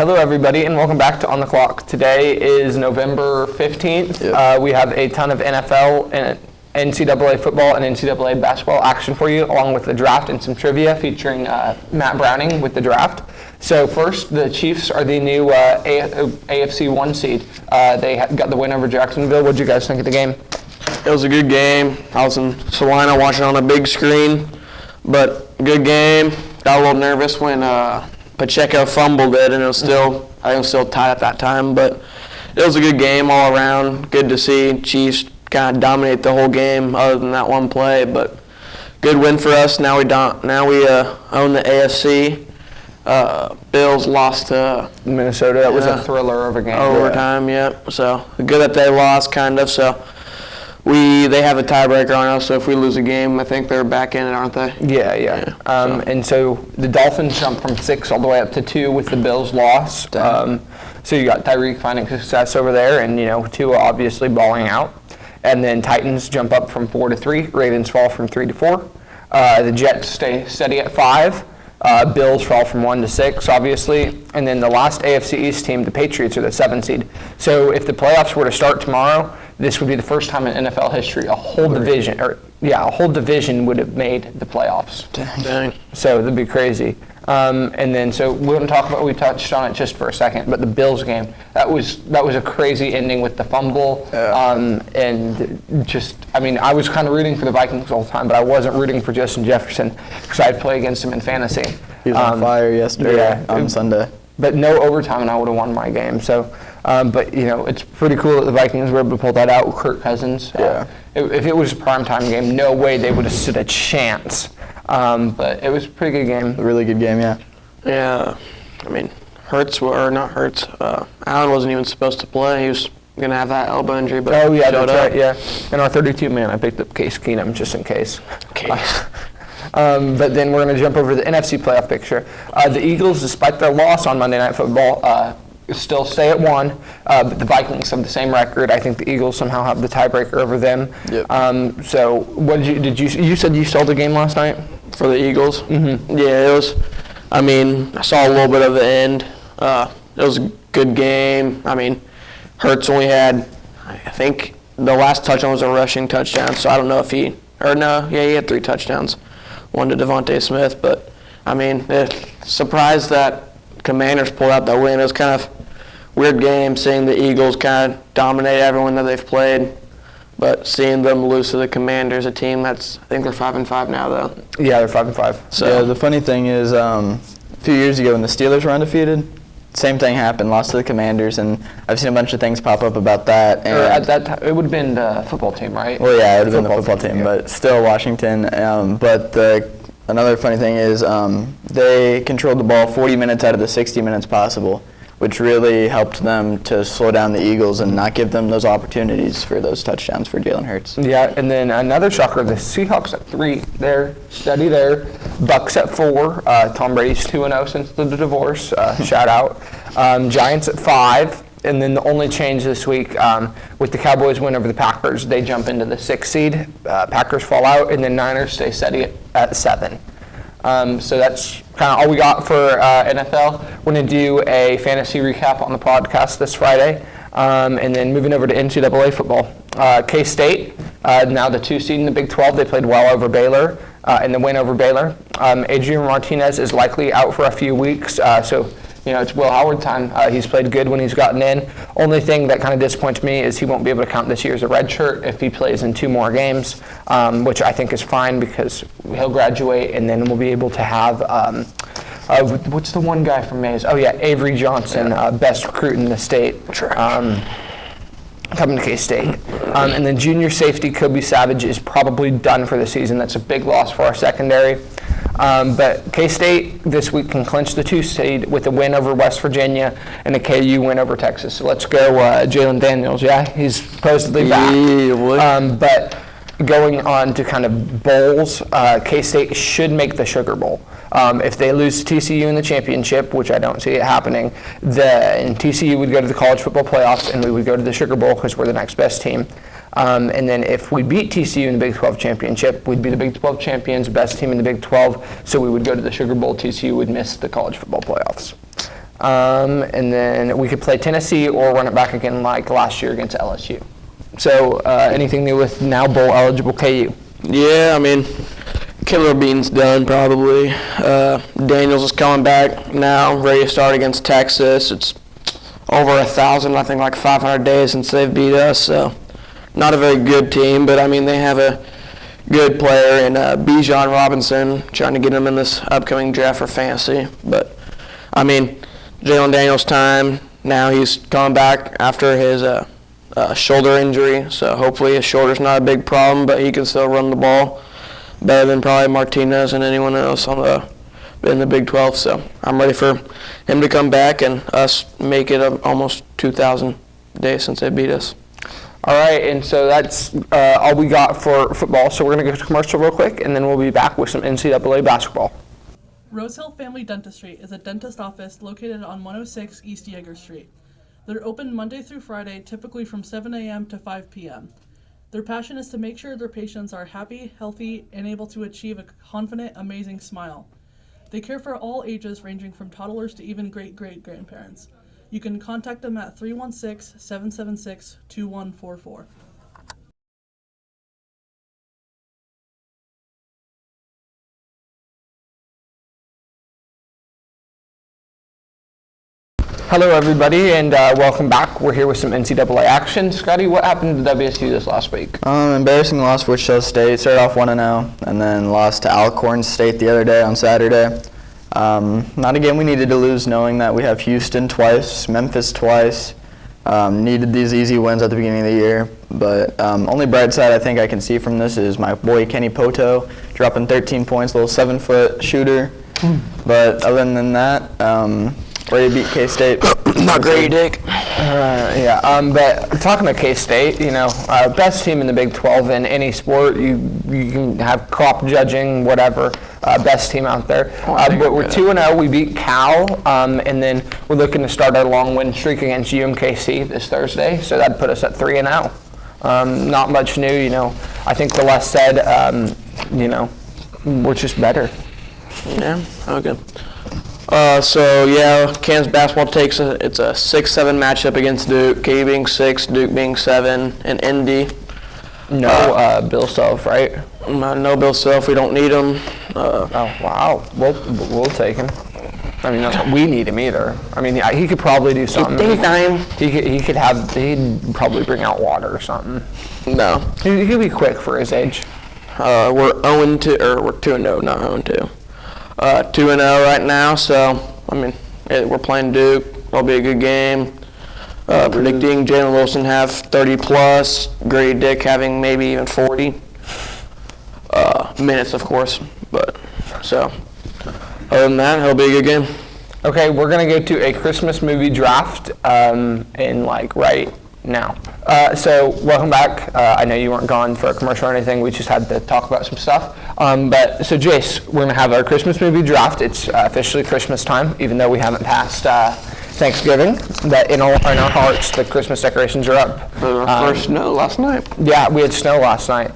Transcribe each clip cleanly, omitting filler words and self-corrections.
Hello, everybody, and welcome back to On the Clock. Today is November 15th. Yep. We have a ton of NFL and NCAA football and NCAA basketball action for you, along with the draft and some trivia featuring Matt Browning with the draft. So first, the Chiefs are the new AFC 1 seed. They got the win over Jacksonville. What did you guys think of the game? It was a good game. I was in Salina watching on a big screen, but good game. Got a little nervous when Pacheco fumbled it, and I think it was still tied at that time, but it was a good game all around. Good to see Chiefs kind of dominate the whole game other than that one play, but good win for us. Now we own the AFC. Bills lost to Minnesota. That was a thriller of a game. Overtime, yep. So good that they lost, kind of. So they have a tiebreaker on us. So if we lose a game, I think they're back in it, aren't they? Yeah. And so the Dolphins jumped from 6 all the way up to 2 with the Bills' loss. So you got Tyreek finding success over there, and Tua obviously balling out. And then Titans jump up from 4 to 3. Ravens fall from 3 to 4. The Jets stay steady at 5. Bills fall from 1 to 6, obviously. And then the last AFC East team, the Patriots, are the 7 seed. So if the playoffs were to start tomorrow, this would be the first time in NFL history a whole division would have made the playoffs. Dang. So that'd be crazy. And then, so we're going to talk about, we touched on it just for a second, but the Bills game, that was a crazy ending with the fumble. And just, I was kind of rooting for the Vikings all the time, but I wasn't rooting for Justin Jefferson because I'd play against him in fantasy. He was on fire yesterday on Sunday. But no overtime, and I would have won my game. So, but it's pretty cool that the Vikings were able to pull that out with Kirk Cousins. If it was a primetime game, no way they would have stood a chance. But it was a pretty good game. A really good game, yeah. Yeah, Allen wasn't even supposed to play. He was going to have that elbow injury, but that's right, yeah. And our 32-man, I picked up Case Keenum just in case. But then we're going to jump over to the NFC playoff picture. The Eagles, despite their loss on Monday Night Football, still stay at 1. But the Vikings have the same record. I think the Eagles somehow have the tiebreaker over them. Yep. So what you said you saw the game last night? For the Eagles? Mm-hmm. Yeah, it was, I saw a little bit of the end. It was a good game. Hurts only had, I think the last touchdown was a rushing touchdown, so I don't know if he had 3 touchdowns. 1 to Devontae Smith, but surprised that Commanders pulled out that win. It was kind of weird game seeing the Eagles kind of dominate everyone that they've played, but seeing them lose to the Commanders, a team I think they're 5-5 now though. Yeah, they're 5-5. So yeah, the funny thing is, a few years ago when the Steelers were undefeated, same thing happened, lost to the Commanders, and I've seen a bunch of things pop up about that. And at that time, it would have been the football team, right? Well, yeah, it would have been the football team, but still Washington. But another funny thing is they controlled the ball 40 minutes out of the 60 minutes possible, which really helped them to slow down the Eagles and not give them those opportunities for those touchdowns for Jalen Hurts. Yeah, and then another shocker, the Seahawks at 3. They're steady there. Bucks at 4. Tom Brady's 2-0 since the divorce. Shout out. Giants at 5. And then the only change this week, with the Cowboys win over the Packers, they jump into the 6th seed. Packers fall out, and then Niners stay steady at 7. So that's kind of all we got for NFL. We're going to do a fantasy recap on the podcast this Friday. And then moving over to NCAA football. K-State, now the 2 seed in the Big 12. They played well over Baylor in the win over Baylor. Adrian Martinez is likely out for a few weeks. So it's Will Howard time. He's played good when he's gotten in. Only thing that kind of disappoints me is he won't be able to count this year as a redshirt if he plays in 2 more games, which I think is fine because he'll graduate and then we'll be able to have, what's the one guy from Mays? Oh yeah, Avery Johnson, best recruit in the state. Coming to K-State. And then junior safety Kobe Savage is probably done for the season. That's a big loss for our secondary. But K-State this week can clinch the 2 seed with a win over West Virginia and a KU win over Texas. So let's go Jalen Daniels. Yeah, he's supposedly back. But going on to kind of bowls, K-State should make the Sugar Bowl. If they lose to TCU in the championship, which I don't see it happening, then TCU would go to the college football playoffs and we would go to the Sugar Bowl because we're the next best team. And then if we beat TCU in the Big 12 championship, we'd be the Big 12 champions, best team in the Big 12, so we would go to the Sugar Bowl. TCU would miss the college football playoffs. And then we could play Tennessee or run it back again like last year against LSU. So anything new with now bowl eligible KU? Yeah, I mean, Killer Bean's done probably. Daniels is coming back now, ready to start against Texas. It's over 1,000, I think like 500 days since they've beat us. So not a very good team, but I mean they have a good player in Bijan Robinson, trying to get him in this upcoming draft for fantasy. But I mean, Jalen Daniels' time now. He's coming back after his shoulder injury, so hopefully his shoulder's not a big problem, but he can still run the ball better than probably Martinez and anyone else in the Big 12. So I'm ready for him to come back and us make it almost 2,000 days since they beat us. All right, and so that's all we got for football. So we're going to go to commercial real quick, and then we'll be back with some NCAA basketball. Rosehill Family Dentistry is a dentist office located on 106 East Yeager Street. They're open Monday through Friday, typically from 7 a.m. to 5 p.m. Their passion is to make sure their patients are happy, healthy, and able to achieve a confident, amazing smile. They care for all ages, ranging from toddlers to even great-great-grandparents. You can contact them at 316-776-2144. Hello, everybody, and welcome back. We're here with some NCAA action. Scotty, what happened to WSU this last week? Embarrassing loss for Wichita State. Started off 1-0, and then lost to Alcorn State the other day on Saturday. Not a game we needed to lose, knowing that we have Houston twice, Memphis twice. Needed these easy wins at the beginning of the year. But only bright side I think I can see from this is my boy Kenny Poto dropping 13 points, little 7-foot shooter. But other than that, ready to beat K-State. Not great, Dick. But talking to K-State, best team in the Big 12 in any sport. You can have crop judging, whatever. Best team out there. But we're 2-0. We beat Cal, and then we're looking to start our long win streak against UMKC this Thursday. So that'd put us at 3-0. Not much new, I think the less said, we're just better. Yeah, okay. Kansas basketball it's a 6-7 matchup against Duke. KU being 6, Duke being 7, and Indy. No Bill Self, right? No Bill Self. We don't need him. Oh wow, we'll take him. I mean, we need him either. I mean, he could probably do something. He'd probably bring out water or something. No, he could be quick for his age. We're 2-0, not 0-2. 2-0 right now, so I mean, we're playing Duke. It'll be a good game. Predicting Jalen Wilson have 30 plus, Grady Dick having maybe even 40 minutes, of course. But so other than that, it'll be a good game. Okay, we're gonna go to a Christmas movie draft right now. So welcome back. I know you weren't gone for a commercial or anything. We just had to talk about some stuff. So Jace, we're gonna have our Christmas movie draft. It's officially Christmas time, even though we haven't passed Thanksgiving. But in our hearts, the Christmas decorations are up. For our first snow last night. Yeah, we had snow last night.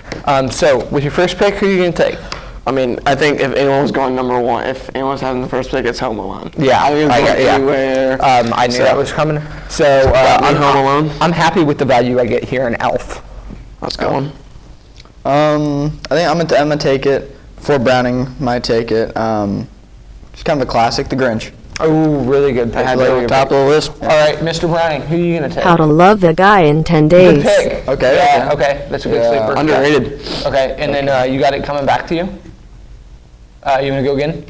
So with your first pick, who are you gonna take? I mean, I think if anyone was going number one, if anyone's having the first pick, it's Home Alone. Yeah, I think it's anywhere. I knew that was coming. So I'm Home Alone. I'm happy with the value I get here in Elf. Let's go on. I think I'm gonna take it. Before Browning might take it. It's kind of a classic, The Grinch. Oh, really good pick. I had it on top of the list. All right, Mr. Browning, who are you gonna take? How to Love the Guy in 10 Good Days. pick. Okay. Yeah. Okay. That's a good sleeper. Underrated. Okay, and then you got it coming back to you. You want to go again?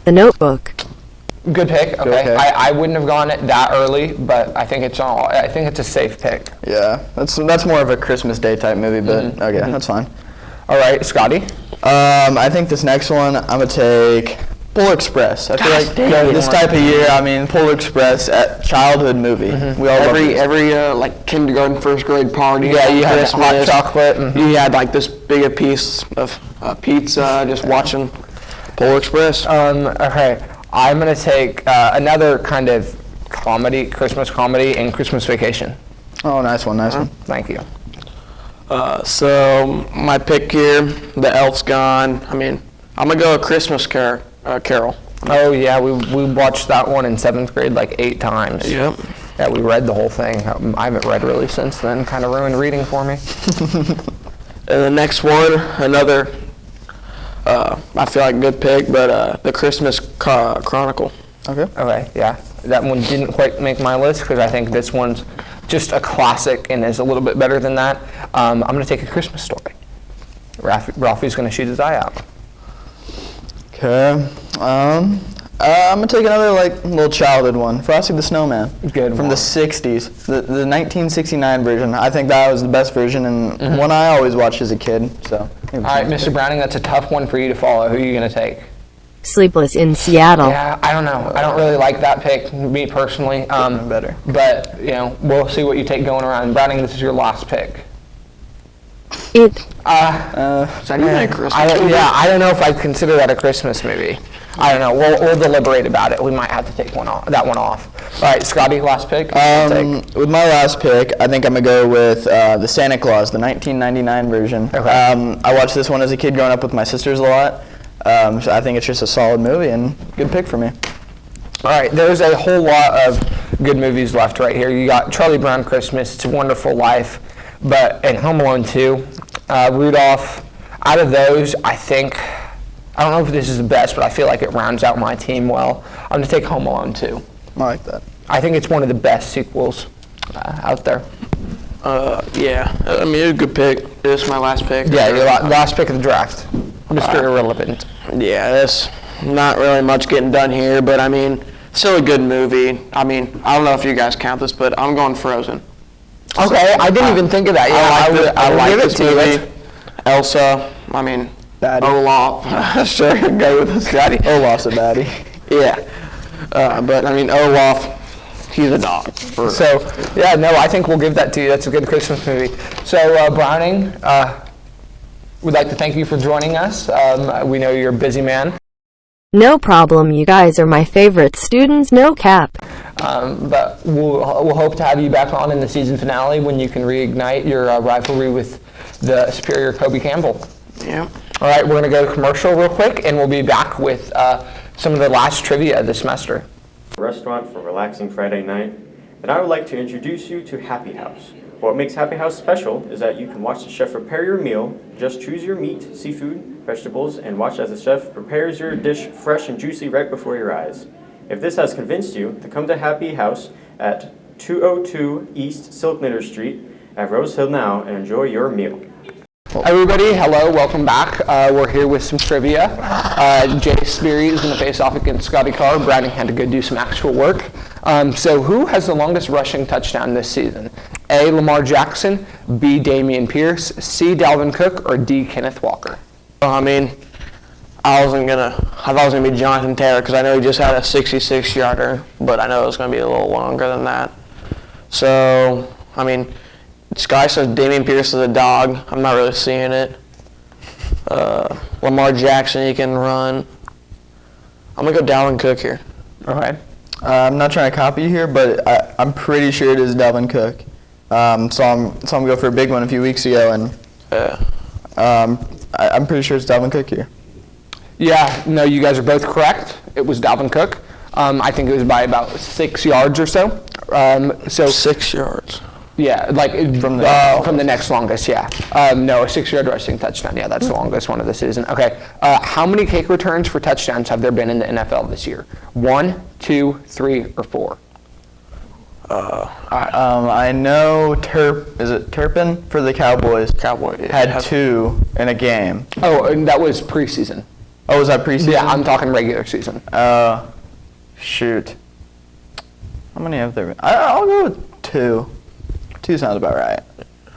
The Notebook. Good pick. Okay. Okay. I wouldn't have gone it that early, but I think it's a safe pick. Yeah, that's more of a Christmas Day type movie, but okay, that's fine. All right, Scotty. I think this next one I'm gonna take Polar Express. I feel like this type of year, I mean, Polar Express, childhood movie. We all love Every like kindergarten, first grade party. Yeah, you had hot chocolate. You had like this big a piece of pizza, just watching Polar Express. Okay, I'm gonna take another kind of comedy, Christmas comedy, and Christmas Vacation. Oh, nice one. Thank you. So my pick here, The Elf's Gone. I mean, I'm gonna go a Christmas Carol. Oh yeah, we watched that one in 7th grade like 8 times. Yep. Yeah, we read the whole thing. I haven't read really since then. Kind of ruined reading for me. And the next one, another, I feel like good pick, but the Christmas Chronicle. Okay. Okay, yeah. That one didn't quite make my list because I think this one's just a classic and is a little bit better than that. I'm going to take A Christmas Story. Ralphie's going to shoot his eye out. Okay. I'm gonna take another like little childhood one, Frosty the Snowman. Good From one. the 60s, the 1969 version. I think that was the best version and one I always watched as a kid. So. All right, Mr. Browning, that's a tough one for you to follow. Who are you going to take? Sleepless in Seattle. Yeah, I don't know. I don't really like that pick, me personally. Better. But, we'll see what you take going around. Browning, this is your last pick. It. Is that even a Christmas movie? I don't know if I'd consider that a Christmas movie. I don't know. We'll deliberate about it. We might have to take that one off. All right, Scotty, last pick. With my last pick, I think I'm gonna go with the Santa Claus, the 1999 version. Okay. I watched this one as a kid growing up with my sisters a lot. So I think it's just a solid movie and good pick for me. All right, there's a whole lot of good movies left right here. You got Charlie Brown Christmas, It's a Wonderful Life, and Home Alone 2. Rudolph. Out of those, I don't know if this is the best, but I feel like it rounds out my team well. I'm going to take Home Alone 2. I like that. I think it's one of the best sequels out there. Yeah. I mean, it's a good pick. This is my last pick. Yeah, your last pick of the draft. Mr. Irrelevant. Yeah, there's not really much getting done here, but I mean, still a good movie. I mean, I don't know if you guys count this, but I'm going Frozen. Okay, I didn't even think of that. Yeah, I like give it this to you. movie. Elsa, I mean, Baddie. Olaf. Sure, go with this guy. Olaf's a baddie. Yeah. But I mean, Olaf, he's a dog. So, yeah, no, I think we'll give that to you. That's a good Christmas movie. So, Browning, we'd like to thank you for joining us. We know you're a busy man. No problem, you guys are my favorite students, no cap. But we'll hope to have you back on in the season finale when you can reignite your rivalry with the superior Kobe Campbell. Yeah. All right, we're going to go to commercial real quick, and we'll be back with some of the last trivia this semester. Restaurant for a relaxing Friday night, and I would like to introduce you to Happy House. What makes Happy House special is that you can watch the chef prepare your meal, just choose your meat, seafood, vegetables, and watch as the chef prepares your dish fresh and juicy right before your eyes. If this has convinced you, then come to Happy House at 202 East Silknitter Street at Rose Hill now and enjoy your meal. Everybody, hello, welcome back. We're here with some trivia. Jay Speary is going to face off against Scotty Carr. Browning had to go do some actual work. So who has the longest rushing touchdown this season? A, Lamar Jackson, B, Dameon Pierce, C, Dalvin Cook, or D, Kenneth Walker? I mean, I thought it was going to be Jonathan Taylor because I know he just had a 66-yarder, but I know it was going to be a little longer than that. So, I mean, this guy says Dameon Pierce is a dog. I'm not really seeing it. Lamar Jackson, he can run. I'm going to go Dalvin Cook here. Okay. I'm not trying to copy you here, but I'm pretty sure it is Dalvin Cook. Saw him go for a big one a few weeks ago, and I'm pretty sure it's Dalvin Cook here. Yeah, no, you guys are both correct. It was Dalvin Cook. I think it was by about 6 yards or so. 6 yards. Yeah, like from the next longest, yeah. No, a 6-yard rushing touchdown. Yeah, that's the longest one of the season. Okay, how many kick returns for touchdowns have there been in the NFL this year? 1, 2, 3, or 4? I know is it Turpin for the Cowboys? Had 2 in a game. Oh, and that was preseason. Oh, was that preseason? Yeah, I'm talking regular season. Shoot. How many have there been? I'll go with 2. 2 sounds about right.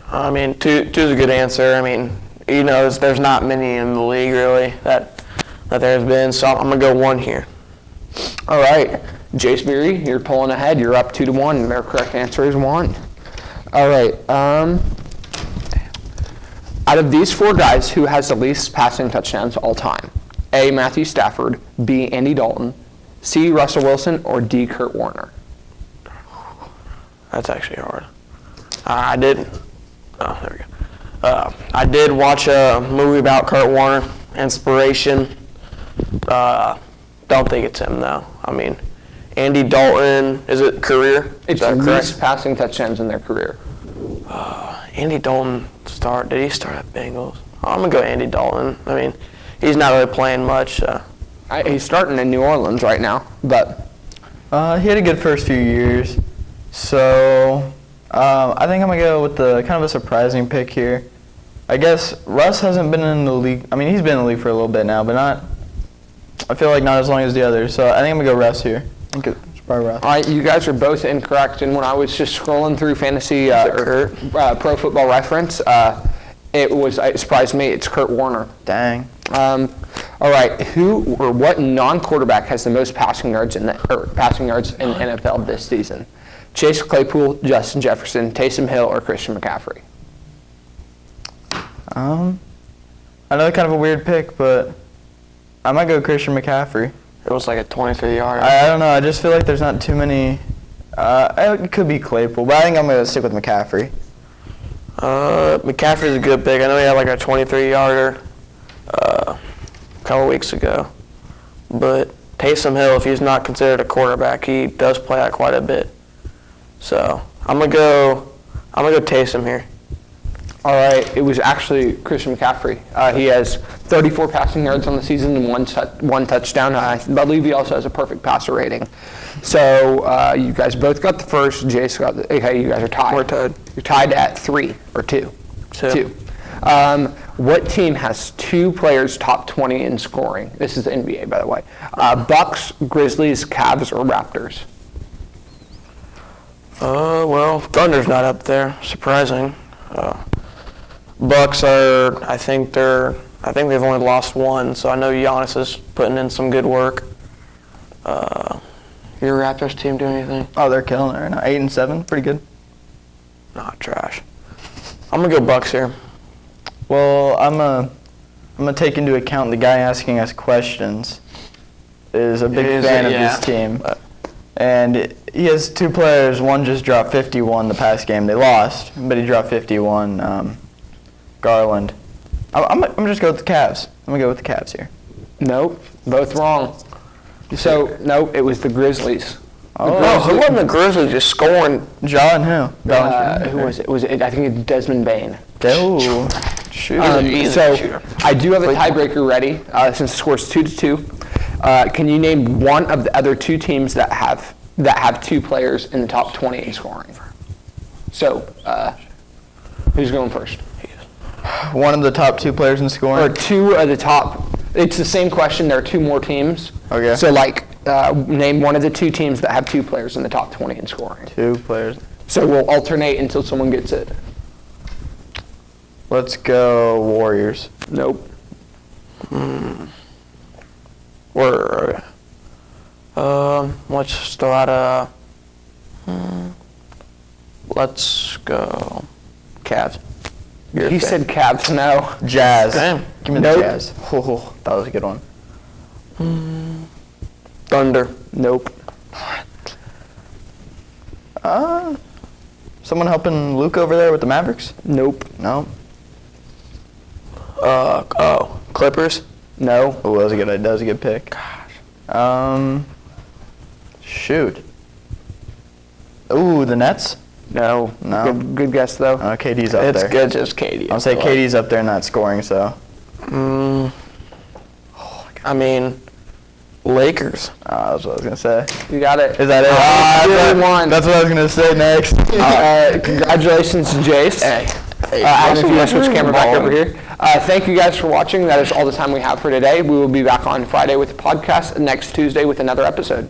I mean, 2 is a good answer. I mean, there's not many in the league really that there's been, so I'm gonna go 1 here. All right, Jay Speary, you're pulling ahead. You're up 2-1. Their correct answer is 1. All right. Out of these 4 guys, who has the least passing touchdowns all time? A, Matthew Stafford, B, Andy Dalton, C, Russell Wilson, or D, Kurt Warner? That's actually hard. I did watch a movie about Kurt Warner, Inspiration. don't think it's him, though. I mean, Andy Dalton, is it career? It's Is that the correct? least passing touchdowns in their career. Andy Dalton did he start at Bengals? I'm going to go Andy Dalton. I mean, he's not really playing much. He's starting in New Orleans right now, but He had a good first few years. So I think I'm going to go with the kind of a surprising pick here. I guess Russ hasn't been in the league. I mean, he's been in the league for a little bit now, but I feel like not as long as the others. So I think I'm going to go Russ here. I think it's probably Russ. all right, you guys are both incorrect. And when I was just scrolling through fantasy Pro Football Reference, it surprised me. It's Kurt Warner. Dang. All right, who or what non-quarterback has the most passing yards in the NFL this season? Chase Claypool, Justin Jefferson, Taysom Hill, or Christian McCaffrey? I know kind of a weird pick, but I might go Christian McCaffrey. It was like a 23-yarder. I don't know. I just feel like there's not too many. It could be Claypool, but I think I'm going to stick with McCaffrey. McCaffrey's a good pick. I know he had like a 23-yarder a couple weeks ago. But Taysom Hill, if he's not considered a quarterback, he does play that quite a bit. So I'm gonna go Taysom here. All right, it was actually Christian McCaffrey. He has 34 passing yards on the season and one touchdown. I believe he also has a perfect passer rating. So you guys both got the first. Jace got the. Okay, you guys are tied. We're tied. You're tied at 3 or 2. Two. What team has 2 players top 20 in scoring? This is the NBA, by the way. Bucks, Grizzlies, Cavs, or Raptors? Well, Thunder's not up there. Surprising. Bucks are. I think they've only lost one. So I know Giannis is putting in some good work. Your Raptors team do anything? Oh, they're killing it right now. 8-7, pretty good. Not trash. I'm gonna go Bucks here. Well, I'm gonna take into account the guy asking us questions is a big fan of this team, and he has 2 players. One just dropped 51 the past game. They lost, but he dropped 51. Garland. I'm just go with the Cavs. I'm gonna go with the Cavs here. Nope, both wrong. So, nope, it was the Grizzlies. Oh, who wasn't the Grizzlies just scoring? John who? Who was it? I think it's Desmond Bain. Oh, shoot. So I do have a tiebreaker ready since the score's 2-2. Can you name one of the other 2 teams that have 2 players in the top 20 in scoring? So who's going first? One of the top 2 players in Or scoring. 2 of the top. It's the same question. There are 2 more teams. Okay. So name one of the 2 teams that have 2 players in the top 20 in scoring. 2 players. So we'll alternate until someone gets it. Let's go Warriors. Nope. Let's throw out let's go Cavs. He said Cavs. No. Jazz. Damn. Give me the Nope. Jazz. Oh, that was a good one. Thunder. Nope. Someone helping Luke over there with the Mavericks? Nope. No. Clippers. No. Oh, that was a good pick. Gosh. Shoot. Ooh, the Nets? No. No. Good guess though. KD's up It's there. good, just Katie. I'll say KD's up there not scoring, so. I mean, Lakers. That's what I was going to say. You got it. Is that it? That's That's what I was going to say next. Congratulations, Jace. Adam, if you want to switch the camera back over here. Thank you guys for watching. That is all the time we have for today. We will be back on Friday with the podcast, next Tuesday with another episode.